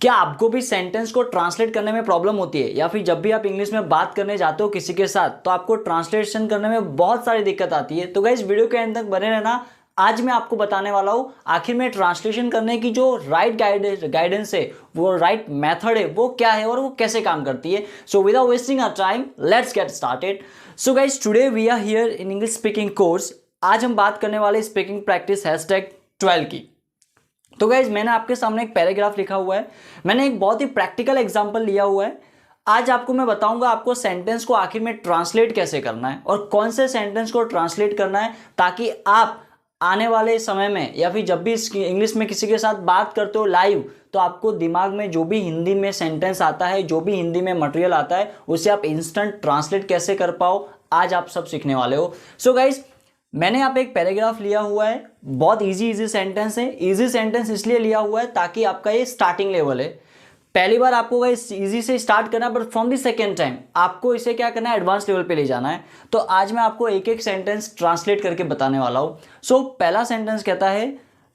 क्या आपको भी सेंटेंस को ट्रांसलेट करने में प्रॉब्लम होती है, या फिर जब भी आप इंग्लिश में बात करने जाते हो किसी के साथ तो आपको ट्रांसलेशन करने में बहुत सारी दिक्कत आती है? तो गाइस वीडियो के एंड तक बने रहना। आज मैं आपको बताने वाला हूँ आखिर में ट्रांसलेशन करने की जो राइट गाइडेंस है, वो राइट मेथड है, वो क्या है और वो कैसे काम करती है। So without wasting our time let's get started. So guys today we are here in English speaking course. आज हम बात करने वाले स्पीकिंग प्रैक्टिस #12 की। तो गाइज मैंने आपके सामने एक पैराग्राफ लिखा हुआ है, मैंने एक बहुत ही प्रैक्टिकल एग्जांपल लिया हुआ है। आज आपको मैं बताऊंगा आपको सेंटेंस को आखिर में ट्रांसलेट कैसे करना है और कौन से सेंटेंस को ट्रांसलेट करना है, ताकि आप आने वाले समय में या फिर जब भी इंग्लिश में किसी के साथ बात करते हो लाइव, तो आपको दिमाग में जो भी हिंदी में सेंटेंस आता है, जो भी हिंदी में मटेरियल आता है, उसे आप इंस्टेंट ट्रांसलेट कैसे कर पाओ, आज आप सब सीखने वाले हो। सो गाइज मैंने यहाँ पे एक पैराग्राफ लिया हुआ है, बहुत इजी सेंटेंस है। इजी सेंटेंस इसलिए लिया हुआ है ताकि आपका ये स्टार्टिंग लेवल है। पहली बार आपको इस इजी से स्टार्ट करना है, but from the second time आपको इसे क्या करना है, एडवांस लेवल पे ले जाना है। तो आज मैं आपको एक एक सेंटेंस ट्रांसलेट करके बताने वाला हूँ। सो पहला सेंटेंस कहता है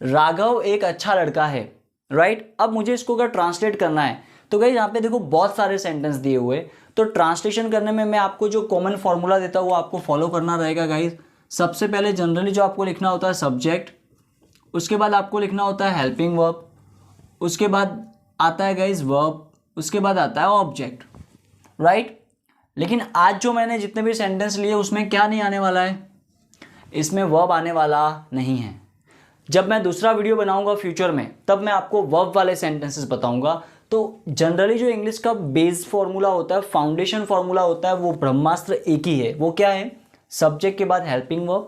राघव एक अच्छा लड़का है, राइट। अब मुझे इसको अगर ट्रांसलेट करना है तो गाइस यहाँ पे देखो बहुत सारे सेंटेंस दिए हुए, तो ट्रांसलेशन करने में मैं आपको जो कॉमन फॉर्मूला देता हूँ वो आपको फॉलो करना रहेगा गाइस। सबसे पहले जनरली जो आपको लिखना होता है सब्जेक्ट, उसके बाद आपको लिखना होता है हेल्पिंग वर्ब, उसके बाद आता है गाइस वर्ब, उसके बाद आता है ऑब्जेक्ट, राइट। लेकिन आज जो मैंने जितने भी सेंटेंस लिए उसमें क्या नहीं आने वाला है, इसमें वर्ब आने वाला नहीं है। जब मैं दूसरा वीडियो बनाऊंगा फ्यूचर में तब मैं आपको वर्ब वाले सेंटेंसेस बताऊंगा। तो जनरली जो इंग्लिश का बेस फॉर्मूला होता है, फाउंडेशन फॉर्मूला होता है, वो ब्रह्मास्त्र एक ही है। वो क्या है? सब्जेक्ट के बाद हेल्पिंग वर्ब।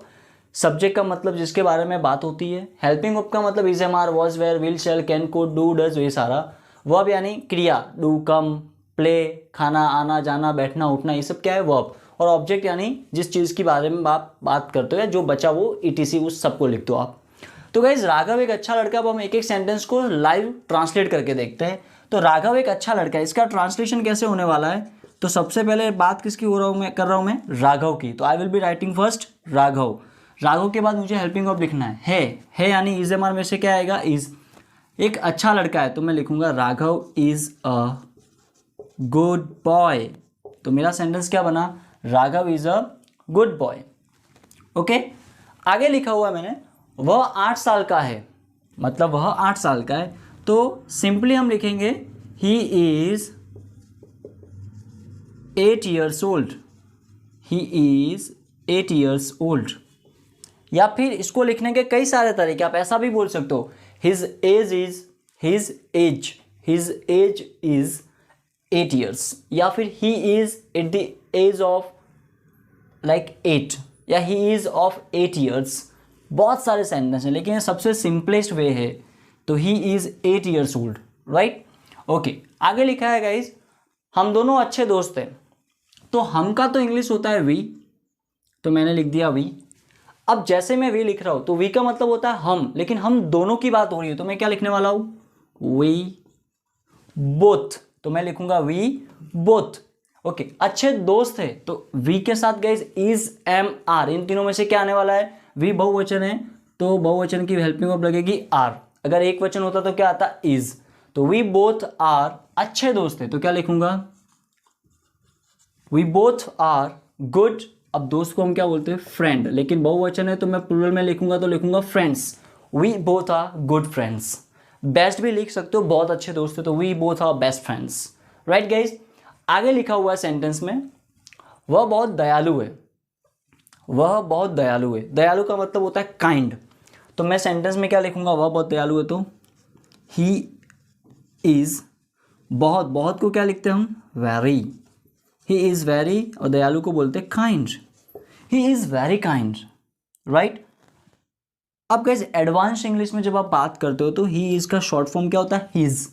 सब्जेक्ट का मतलब जिसके बारे में बात होती है, हेल्पिंग वर्ब का मतलब is, am, are, was, were, will, shall, can, could, do, does, ये सारा। वर्ब यानी क्रिया, डू, कम, प्ले, खाना, आना, जाना, बैठना, उठना, ये सब क्या है? वर्ब। और ऑब्जेक्ट यानी जिस चीज़ के बारे में आप बात करते हो या जो बचा वो ETC उस सबको लिख दो आप। तो गाइज राघव एक अच्छा लड़का, अब हम एक एक सेंटेंस को लाइव ट्रांसलेट करके देखते हैं। तो राघव एक अच्छा लड़का है, इसका ट्रांसलेशन कैसे होने वाला है? तो सबसे पहले बात किसकी कर रहा हूँ मैं? राघव की। तो I will be writing first Raghav. Raghav के बाद मुझे हेल्पिंग वर्ब लिखना है यानी इज, एम, आर में से क्या आएगा? इज। एक अच्छा लड़का है तो मैं लिखूंगा Raghav is a good boy. तो मेरा सेंटेंस क्या बना? Raghav is a good boy. Okay, आगे लिखा हुआ है मैंने वह 8 साल का है, मतलब वह 8 साल का है। तो सिंपली हम लिखेंगे he is 8 years old। He is 8 years old। या फिर इसको लिखने के कई सारे तरीके, आप ऐसा भी बोल सकते हो his age is 8 years, या फिर he is at the age of like 8, या he is of 8 years। बहुत सारे सेंटेंस हैं लेकिन ये सबसे सिंपलेस्ट वे है। तो he is 8 years old, right. Okay, आगे लिखा है गाइज हम दोनों अच्छे दोस्त हैं। तो हम का तो इंग्लिश होता है वी, तो मैंने लिख दिया वी। अब जैसे मैं वी लिख रहा हूं तो वी का मतलब होता है हम, लेकिन हम दोनों की बात हो रही है तो मैं क्या लिखने वाला हूं? We both. तो मैं लिखूंगा वी बोथ। ओके, अच्छे दोस्त है तो वी के साथ गाइज इज, एम, आर, इन तीनों में से क्या आने वाला है? वी बहुवचन है तो बहुवचन की हेल्पिंग वर्ब लगेगी आर। अगर एक वचन होता तो क्या आता? इज। तो वी बोथ आर अच्छे दोस्त है तो क्या लिखूंगा? We both are good. अब दोस्त को हम क्या बोलते हैं? फ्रेंड, लेकिन बहुवचन है तो मैं प्लूरल में लिखूंगा तो लिखूंगा friends. We both are good friends. Best भी लिख सकते हो, बहुत अच्छे दोस्त है तो we both are best friends, right guys. आगे लिखा हुआ है सेंटेंस में वह बहुत दयालु है। वह बहुत दयालु है, दयालु का मतलब होता है काइंड। तो मैं सेंटेंस में क्या लिखूंगा? वह बहुत दयालु है तो ही इज, बहुत को क्या लिखते हैं हम? वेरी। ही इज़ वेरी, और दयालु को बोलते हैं kind. He is very kind, right. अब गाइस एडवांस इंग्लिश में जब आप बात करते हो तो ही इज़ का शॉर्ट फॉर्म क्या होता है? हिज।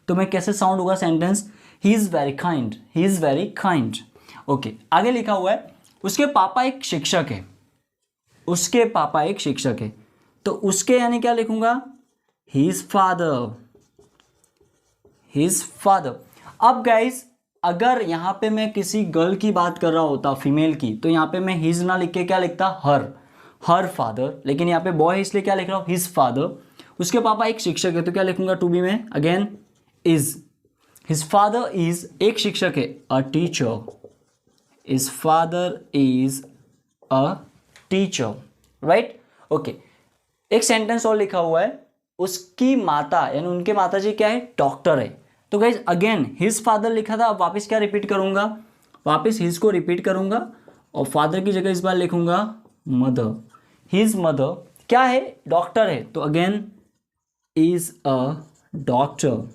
तो मैं कैसे साउंड होगा sentence? He is very kind, he is very kind. Okay, आगे लिखा हुआ है उसके पापा एक शिक्षक है। उसके पापा एक शिक्षक है तो उसके यानी क्या लिखूंगा? His father, his father. अब गाइस अगर यहाँ पे मैं किसी गर्ल की बात कर रहा होता, फीमेल की, तो यहाँ पे मैं हिज ना लिख के क्या लिखता? Her father. लेकिन यहाँ पे बॉय इसलिए क्या लिख रहा हूँ? His father. उसके पापा एक शिक्षक है तो क्या लिखूंगा? टू बी में again is, his father is एक शिक्षक है, a teacher, his father is a teacher, right. Okay, एक सेंटेंस और लिखा हुआ है, उसकी माता यानी उनके माता जी क्या है, डॉक्टर है। तो गाइज अगेन हिज फादर लिखा था, अब वापस क्या रिपीट करूंगा, वापस हिज को रिपीट करूंगा और फादर की जगह इस बार लिखूंगा मदर। हिज मदर क्या है, डॉक्टर है, तो अगेन इज अ डॉक्टर।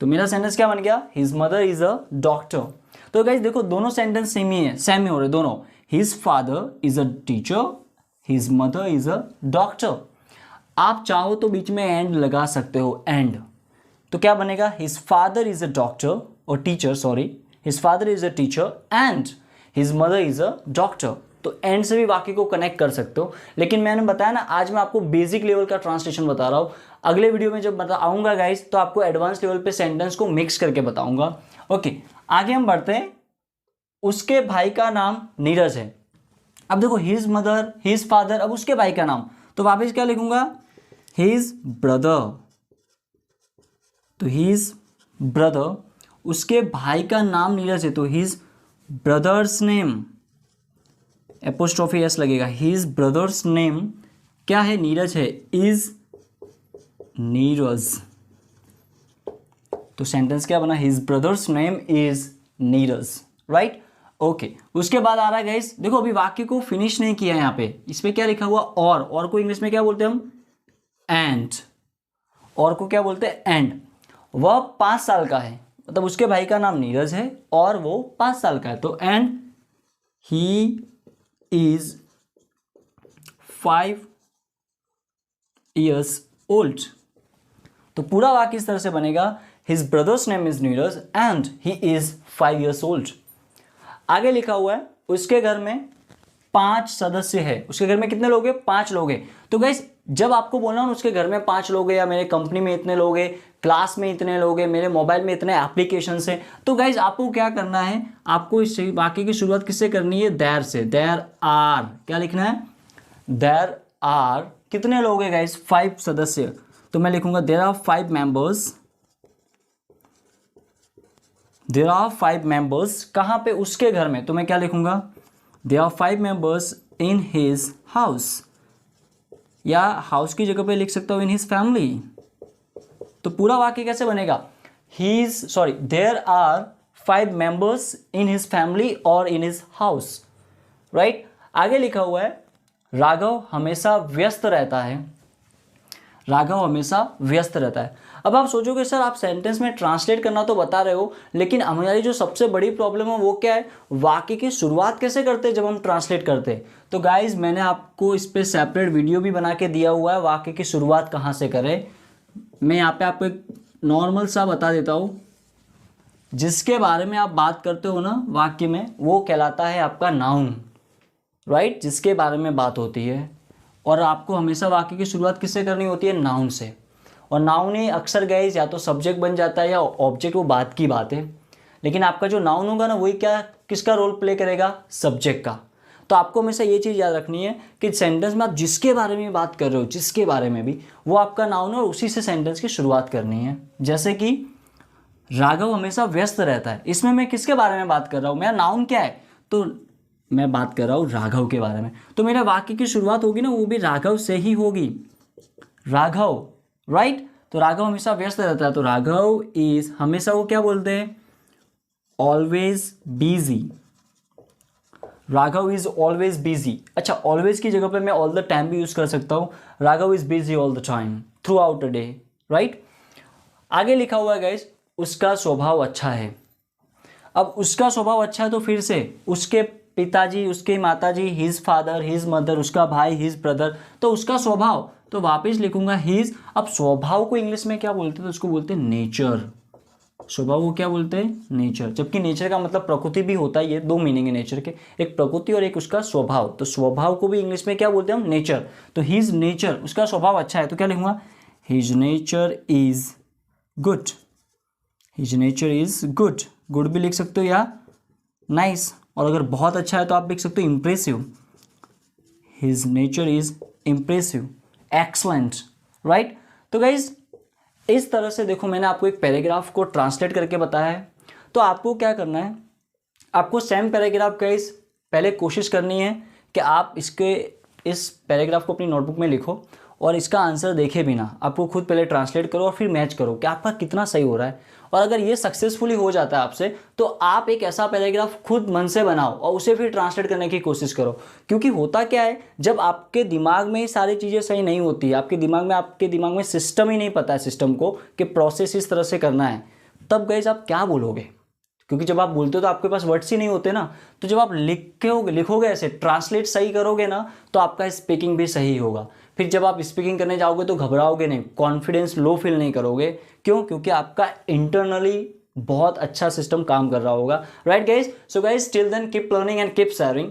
तो मेरा सेंटेंस क्या बन गया, his mother is a doctor. तो गाइज देखो दोनों सेंटेंस सेम ही है, सेम ही हो रहे दोनों। His father is a teacher, his mother is a doctor. आप चाहो तो बीच में एंड लगा सकते हो, एंड, तो क्या बनेगा, his father is a doctor और teacher, sorry, his father is a teacher and his mother is a doctor. तो एंड से भी वाक्य को कनेक्ट कर सकते हो, लेकिन मैंने बताया ना आज मैं आपको बेसिक लेवल का ट्रांसलेशन बता रहा हूँ। अगले वीडियो में जब बताऊंगा गाइस तो आपको एडवांस लेवल पे सेंटेंस को मिक्स करके बताऊंगा। ओके, आगे हम बढ़ते हैं। उसके भाई का नाम नीरज है। अब देखो हिज मदर, हिज फादर, अब उसके भाई का नाम, तो वापस क्या लिखूंगा, हिज ब्रदर। तो हिज ब्रदर, उसके भाई का नाम नीरज है, तो his brother's name, apostrophe S लगेगा, हिज ब्रदर्स नेम क्या है, नीरज है, इज नीरज। तो सेंटेंस क्या बना, his brother's name is Neeraj, right. Okay, उसके बाद आ रहा है गाइस, देखो अभी वाक्य को फिनिश नहीं किया है यहाँ पे, इस पे क्या लिखा हुआ, और को इंग्लिश में क्या बोलते हैं हम, एंड, और को क्या बोलते हैं, एंड। वह 5 साल का है, मतलब उसके भाई का नाम नीरज है और वो 5 साल का है, तो and he is 5 years old। तो पूरा वाक्य इस तरह से बनेगा, his brother's name is Neeraj and he is 5 years old। आगे लिखा हुआ है, उसके घर में 5 सदस्य है। उसके घर में कितने लोग हैं, 5 लोग हैं। तो गाइस जब आपको बोलना हो उसके घर में 5 लोग हैं, या मेरे कंपनी में इतने लोग हैं, क्लास में इतने लोग हैं, मेरे मोबाइल में इतने एप्लीकेशंस हैं, तो गाइस आपको क्या करना है, आपको इस वाक्य की शुरुआत किससे करनी है, देयर से। देयर आर क्या लिखना है, देयर आर कितने लोग हैं गाइस, 5 सदस्य। तो मैं लिखूंगा there are 5 members, there are 5 members कहाँ पे, उसके घर में, तो मैं क्या लिखूंगा, there are 5 members in his house, या हाउस की जगह पे लिख सकता हूं इन हिज फैमिली। तो पूरा वाक्य कैसे बनेगा, there are 5 members in his family और इन हिज हाउस, राइट। आगे लिखा हुआ है, राघव हमेशा व्यस्त रहता है, राघव हमेशा व्यस्त रहता है। अब आप सोचोगे सर आप सेंटेंस में ट्रांसलेट करना तो बता रहे हो, लेकिन हमारी जो सबसे बड़ी प्रॉब्लम है वो क्या है, वाक्य की शुरुआत कैसे करते हैं जब हम ट्रांसलेट करते हैं। तो गाइज मैंने आपको इस पर सेपरेट वीडियो भी बना के दिया हुआ है, वाक्य की शुरुआत कहाँ से करें। मैं यहाँ पे आपको एक नॉर्मल सा बता देता हूँ, जिसके बारे में आप बात करते हो ना वाक्य में, वो कहलाता है आपका नाउन, राइट, जिसके बारे में बात होती है। और आपको हमेशा वाक्य की शुरुआत किससे करनी होती है, नाउन से। और नाउन ही अक्सर गाइस या तो सब्जेक्ट बन जाता है या ऑब्जेक्ट, वो बात की बात है। लेकिन आपका जो नाउन होगा ना वही क्या किसका रोल प्ले करेगा, सब्जेक्ट का। तो आपको हमेशा ये चीज़ याद रखनी है कि सेंटेंस में आप जिसके बारे में बात कर रहे हो, जिसके बारे में भी, वो आपका नाउन है और उसी से सेंटेंस की शुरुआत करनी है। जैसे कि राघव हमेशा व्यस्त रहता है, इसमें मैं किसके बारे में बात कर रहा हूँ, मेरा नाउन क्या है, तो मैं बात कर रहा हूँ राघव के बारे में। तो मेरा वाक्य की शुरुआत होगी ना वो भी राघव से ही होगी, राघव, राइट। तो राघव हमेशा व्यस्त रहता है, तो राघव इज, हमेशा वो क्या बोलते हैं, always busy, Raghav is always busy. अच्छा, ऑलवेज की जगह पे मैं ऑल द टाइम भी यूज कर सकता हूँ, Raghav is busy all the time through out a day, right. आगे लिखा हुआ है गाइस, उसका स्वभाव अच्छा है। अब उसका स्वभाव अच्छा है तो फिर से उसके पिताजी, उसके माताजी, हिज फादर, हिज मदर, उसका भाई, हिज ब्रदर, तो उसका स्वभाव, तो वापस लिखूंगा हिज। अब स्वभाव को इंग्लिश में क्या बोलते हैं, तो उसको बोलते हैं नेचर। स्वभाव को क्या बोलते हैं, नेचर। जबकि नेचर का मतलब प्रकृति भी होता है, ये 2 मीनिंग है नेचर के, एक प्रकृति और एक उसका स्वभाव। तो स्वभाव को भी इंग्लिश में क्या बोलते हैं हम, नेचर। तो हिज नेचर, उसका स्वभाव अच्छा है, तो क्या लिखूंगा, his nature is good, his nature is good. Good भी लिख सकते हो या नाइस, और अगर बहुत अच्छा है तो आप लिख सकते हो impressive, his nature is impressive, excellent, right. तो गाइज इस तरह से देखो, मैंने आपको एक पैराग्राफ को ट्रांसलेट करके बताया है। तो आपको क्या करना है, आपको सेम पैराग्राफ गाइस पहले कोशिश करनी है कि आप इस पैराग्राफ को अपनी नोटबुक में लिखो और इसका आंसर देखे बिना आपको खुद पहले ट्रांसलेट करो और फिर मैच करो कि आपका कितना सही हो रहा है। और अगर ये सक्सेसफुली हो जाता है आपसे, तो आप एक ऐसा पैराग्राफ खुद मन से बनाओ और उसे फिर ट्रांसलेट करने की कोशिश करो। क्योंकि होता क्या है, जब आपके दिमाग में सारी चीज़ें सही नहीं होती, आपके दिमाग में सिस्टम ही नहीं पता है सिस्टम को कि प्रोसेस इस तरह से करना है, तब गाइस आप क्या बोलोगे? क्योंकि जब आप बोलते हो तो आपके पास वर्ड्स ही नहीं होते ना। तो जब आप लिखोगे ऐसे, ट्रांसलेट सही करोगे ना, तो आपका स्पीकिंग भी सही होगा। फिर जब आप स्पीकिंग करने जाओगे तो घबराओगे नहीं, कॉन्फिडेंस लो फील नहीं करोगे। क्यों? क्योंकि आपका इंटरनली बहुत अच्छा सिस्टम काम कर रहा होगा। Right guys? So guys, till then keep learning and keep sharing.